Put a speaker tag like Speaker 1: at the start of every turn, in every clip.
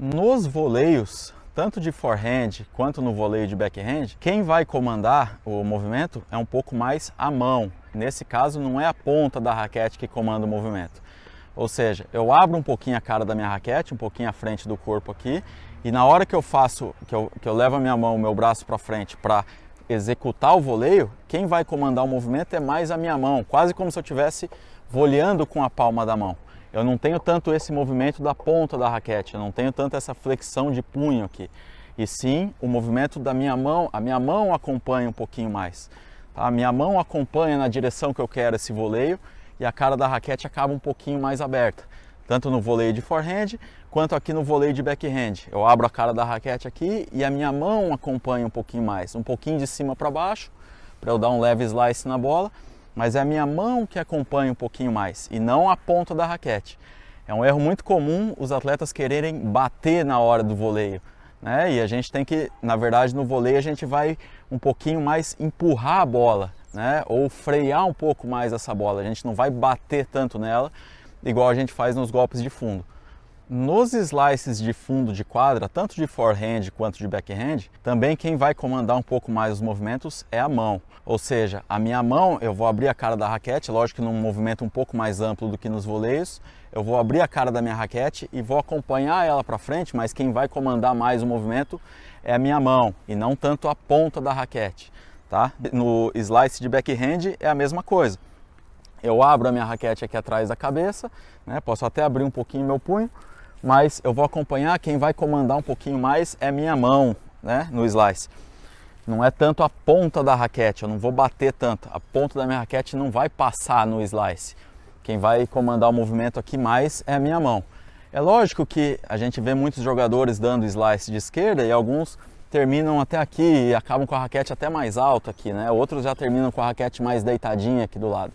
Speaker 1: Nos voleios, tanto de forehand quanto no voleio de backhand, quem vai comandar o movimento é um pouco mais a mão. Nesse caso, não é a ponta da raquete que comanda o movimento. Ou seja, eu abro um pouquinho a cara da minha raquete, um pouquinho à frente do corpo aqui, e na hora que eu faço, que eu levo a minha mão, o meu braço para frente para executar o voleio, quem vai comandar o movimento é mais a minha mão, quase como se eu estivesse voleando com a palma da mão. Eu não tenho tanto esse movimento da ponta da raquete, eu não tenho tanto essa flexão de punho aqui. E sim, o movimento da minha mão, a minha mão acompanha um pouquinho mais. Tá? A minha mão acompanha na direção que eu quero esse voleio e a cara da raquete acaba um pouquinho mais aberta. Tanto no voleio de forehand, quanto aqui no voleio de backhand. Eu abro a cara da raquete aqui e a minha mão acompanha um pouquinho mais. Um pouquinho de cima para baixo, para eu dar um leve slice na bola. Mas é a minha mão que acompanha um pouquinho mais e não a ponta da raquete. É um erro muito comum os atletas quererem bater na hora do voleio, né? E a gente tem que, na verdade, no voleio a gente vai um pouquinho mais empurrar a bola, né? Ou frear um pouco mais essa bola. A gente não vai bater tanto nela, igual a gente faz nos golpes de fundo. Nos slices de fundo de quadra, tanto de forehand quanto de backhand, também quem vai comandar um pouco mais os movimentos é a mão. Ou seja, a minha mão, eu vou abrir a cara da raquete, lógico que num movimento um pouco mais amplo do que nos voleios, eu vou abrir a cara da minha raquete e vou acompanhar ela para frente, mas quem vai comandar mais o movimento é a minha mão e não tanto a ponta da raquete. Tá? No slice de backhand é a mesma coisa. Eu abro a minha raquete aqui atrás da cabeça, né? Posso até abrir um pouquinho meu punho, mas eu vou acompanhar, quem vai comandar um pouquinho mais é a minha mão, né? No slice. Não é tanto a ponta da raquete, eu não vou bater tanto, a ponta da minha raquete não vai passar no slice. Quem vai comandar o movimento aqui mais é a minha mão. É lógico que a gente vê muitos jogadores dando slice de esquerda e alguns terminam até aqui e acabam com a raquete até mais alta aqui, né? Outros já terminam com a raquete mais deitadinha aqui do lado.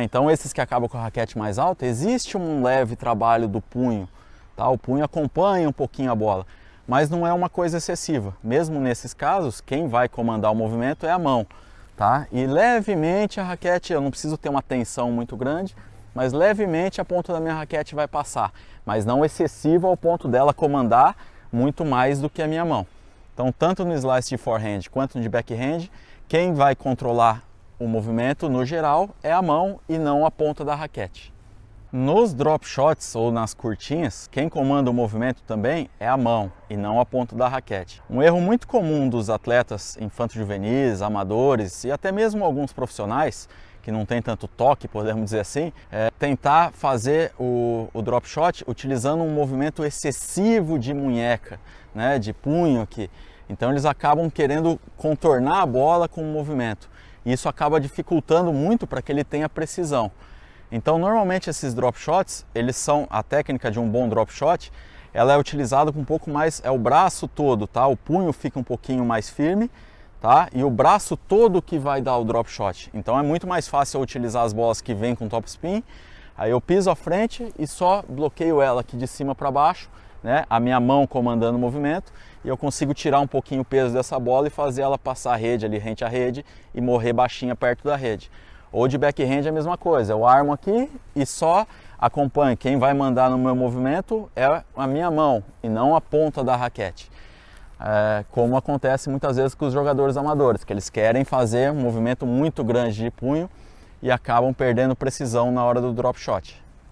Speaker 1: Então esses que acabam com a raquete mais alta, existe um leve trabalho do punho, tá? O punho acompanha um pouquinho a bola, mas não é uma coisa excessiva. Mesmo nesses casos, quem vai comandar o movimento é a mão, tá? E levemente a raquete, eu não preciso ter uma tensão muito grande, mas levemente a ponta da minha raquete vai passar, mas não excessiva ao ponto dela comandar muito mais do que a minha mão. Então tanto no slice de forehand quanto no de backhand, quem vai controlar o movimento, no geral, é a mão e não a ponta da raquete. Nos drop shots ou nas curtinhas, quem comanda o movimento também é a mão e não a ponta da raquete. Um erro muito comum dos atletas infanto-juvenis, amadores e até mesmo alguns profissionais, que não tem tanto toque, podemos dizer assim, é tentar fazer o drop shot utilizando um movimento excessivo de munheca, né, de punho aqui. Então eles acabam querendo contornar a bola com o movimento. Isso acaba dificultando muito para que ele tenha precisão. Então, normalmente esses drop shots, eles são a técnica de um bom drop shot, ela é utilizada com um pouco mais, é o braço todo, tá? O punho fica um pouquinho mais firme, tá? E o braço todo que vai dar o drop shot. Então é muito mais fácil eu utilizar as bolas que vêm com topspin. Aí eu piso à frente e só bloqueio ela aqui de cima para baixo, né? A minha mão comandando o movimento, e eu consigo tirar um pouquinho o peso dessa bola e fazer ela passar a rede ali, rente à rede, e morrer baixinha perto da rede. Ou de backhand é a mesma coisa, eu armo aqui e só acompanho. Quem vai mandar no meu movimento é a minha mão e não a ponta da raquete. Como acontece muitas vezes com os jogadores amadores, que eles querem fazer um movimento muito grande de punho e acabam perdendo precisão na hora do drop shot.